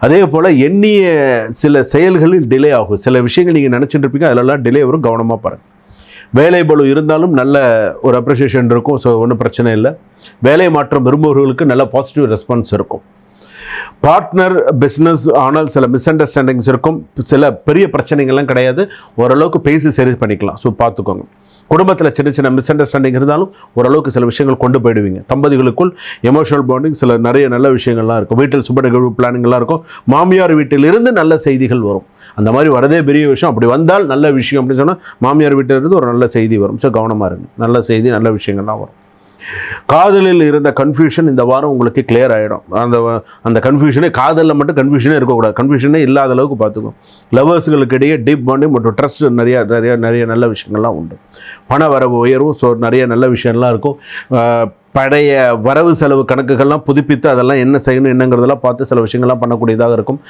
அதே போல் எண்ணிய சில செயல்களில் டிலே ஆகும். சில விஷயங்கள் நீங்கள் நினச்சிட்டு இருப்பீங்க, அதிலெல்லாம் டிலே வரும், கவனமாக பாருங்கள். வேலை பளு இருந்தாலும் நல்ல ஒரு அப்ரிஷியேஷன் இருக்கும். ஸோ ஒன்றும் பிரச்சனை இல்லை. வேலை மாற்றம் விரும்புபவர்களுக்கு நல்ல பாசிட்டிவ் ரெஸ்பான்ஸ் இருக்கும். பார்ட்னர் பிஸ்னஸ் ஆனால் சில மிஸ் அண்டர்ஸ்டாண்டிங்ஸ் இருக்கும். சில பெரிய பிரச்சனைகள்லாம் கிடையாது, ஓரளவுக்கு பேசி சரி பண்ணிக்கலாம். ஸோ பார்த்துக்கோங்க. குடும்பத்தில் சின்ன சின்ன மிஸ் அண்டர்ஸ்டாண்டிங் இருந்தாலும் ஓரளவுக்கு சில விஷயங்கள் கொண்டு போயிடுவீங்க. தம்பதிகளுக்குள் எமோஷனல் பாண்டிங் சில நிறைய நல்ல விஷயங்கள்லாம் இருக்கும். வீட்டில் சுப நிகழ்வு பிளானிங்லாம் இருக்கும். மாமியார் வீட்டிலிருந்து நல்ல செய்திகள் வரும். அந்த மாதிரி வரதே பெரிய விஷயம். அப்படி வந்தால் நல்ல விஷயம் அப்படின்னு சொன்னால் மாமியார் வீட்டிலிருந்து ஒரு நல்ல செய்தி வரும். ஸோ கவனமாக இருங்க. நல்ல செய்தி, நல்ல விஷயங்கள்லாம் வரும். காதலில் இருந்த கன்ஃபியூஷன் இந்த வாரம் உங்களுக்கு கிளியர் ஆகிடும். அந்த கன்ஃபியூஷனே, காதலில் மட்டும் கன்ஃபியூஷனே இருக்கக்கூடாது. கன்ஃபியூஷனே இல்லாத அளவுக்கு பார்த்துக்கும். லவர்ஸுகளுக்கு இடையே டீப் பாண்டிங் மற்றும் ட்ரஸ்ட் நிறைய நல்ல விஷயங்கள்லாம் உண்டு. பண வரவு உயர்வும். ஸோ நிறைய நல்ல விஷயம்லாம் இருக்கும். பழைய வரவு செலவு கணக்குகள்லாம் புதுப்பித்து அதெல்லாம் என்ன செய்யணும் என்னங்கிறதெல்லாம் பார்த்து சில விஷயங்கள்லாம் பண்ணக்கூடியதாக இருக்கும்.